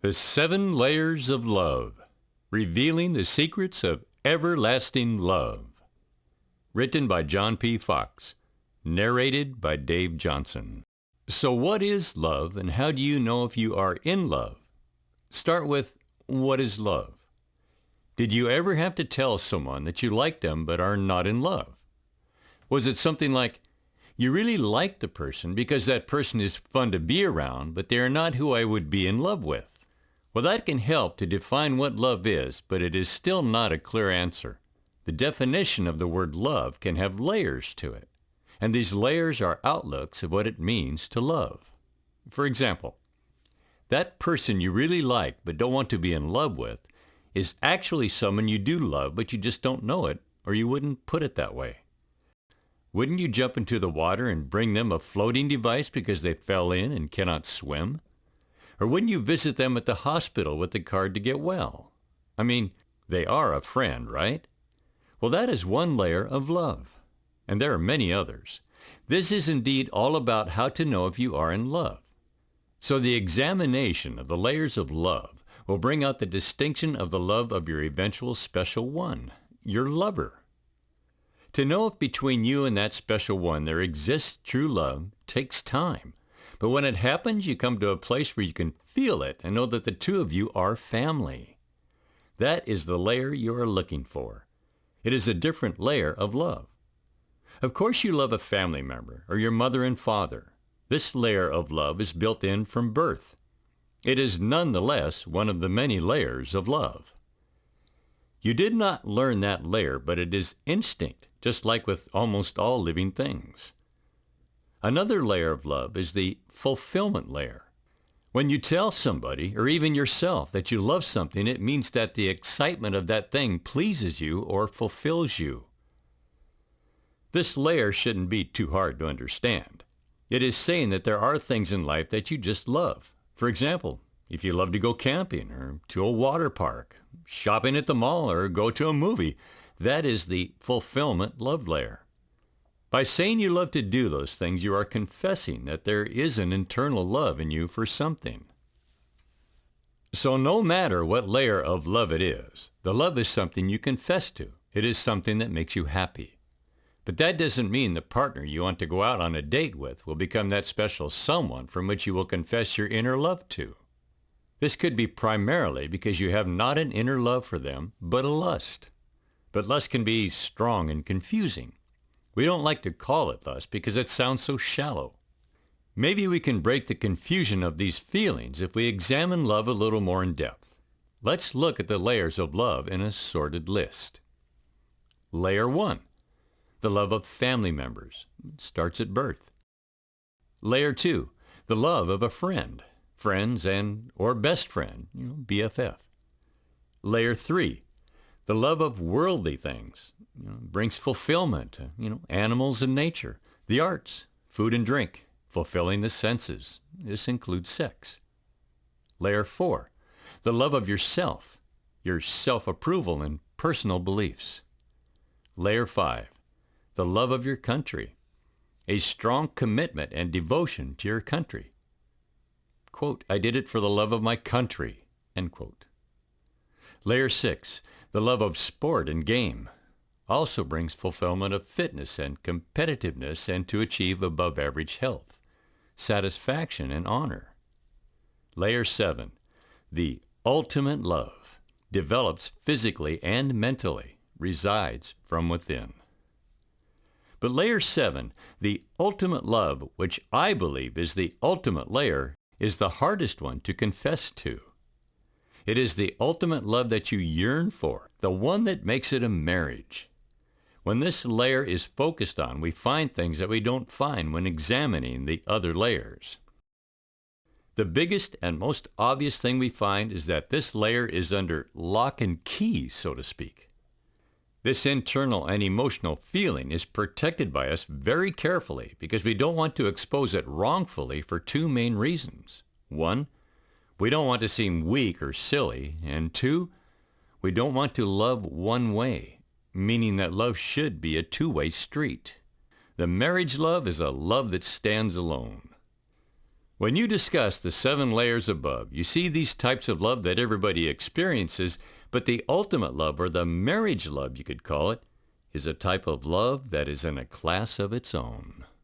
The 7 Layers of Love, Revealing the Secrets of Everlasting Love. Written by Jon P Fox. Narrated by Dave Johnson. So what is love, and how do you know if you are in love? Start with, what is love? Did you ever have to tell someone that you like them but are not in love? Was it something like, you really like the person because that person is fun to be around, but they are not who I would be in love with? Well, that can help to define what love is, but it is still not a clear answer. The definition of the word love can have layers to it, and these layers are outlooks of what it means to love. For example, that person you really like but don't want to be in love with is actually someone you do love, but you just don't know it, or you wouldn't put it that way. Wouldn't you jump into the water and bring them a floating device because they fell in and cannot swim? Or wouldn't you visit them at the hospital with the card to get well? I mean, they are a friend, right? Well, that is one layer of love, and there are many others. This is indeed all about how to know if you are in love. So the examination of the layers of love will bring out the distinction of the love of your eventual special one, your lover. To know if between you and that special one there exists true love takes time. But when it happens, you come to a place where you can feel it and know that the two of you are family. That is the layer you are looking for. It is a different layer of love. Of course you love a family member or your mother and father. This layer of love is built in from birth. It is nonetheless one of the many layers of love. You did not learn that layer, but it is instinct, just like with almost all living things. Another layer of love is the fulfillment layer. When you tell somebody, or even yourself, that you love something, it means that the excitement of that thing pleases you or fulfills you. This layer shouldn't be too hard to understand. It is saying that there are things in life that you just love. For example, if you love to go camping or to a water park, shopping at the mall, or go to a movie, that is the fulfillment love layer. By saying you love to do those things, you are confessing that there is an internal love in you for something. So no matter what layer of love it is, the love is something you confess to. It is something that makes you happy. But that doesn't mean the partner you want to go out on a date with will become that special someone from which you will confess your inner love to. This could be primarily because you have not an inner love for them, but a lust. But lust can be strong and confusing. We don't like to call it lust because it sounds so shallow. Maybe we can break the confusion of these feelings if we examine love a little more in depth. Let's look at the layers of love in a sorted list. Layer 1, the love of family members. It starts at birth. Layer 2, the love of a friend, friends and or best friend, BFF. Layer 3, the love of worldly things, brings fulfillment, animals and nature, the arts, food and drink, fulfilling the senses. This includes sex. Layer 4, the love of yourself, your self-approval and personal beliefs. Layer 5, the love of your country, a strong commitment and devotion to your country. Quote, I did it for the love of my country, end quote. Layer 6, the love of sport and game, also brings fulfillment of fitness and competitiveness and to achieve above average health, satisfaction and honor. Layer 7, the ultimate love, develops physically and mentally, resides from within. But layer 7, the ultimate love, which I believe is the ultimate layer, is the hardest one to confess to. It is the ultimate love that you yearn for, the one that makes it a marriage. When this layer is focused on, we find things that we don't find when examining the other layers. The biggest and most obvious thing we find is that this layer is under lock and key, so to speak. This internal and emotional feeling is protected by us very carefully because we don't want to expose it wrongfully for 2 main reasons. 1, we don't want to seem weak or silly, and 2, we don't want to love one way, meaning that love should be a 2-way street. The marriage love is a love that stands alone. When you discuss the 7 layers above, you see these types of love that everybody experiences, but the ultimate love, or the marriage love you could call it, is a type of love that is in a class of its own.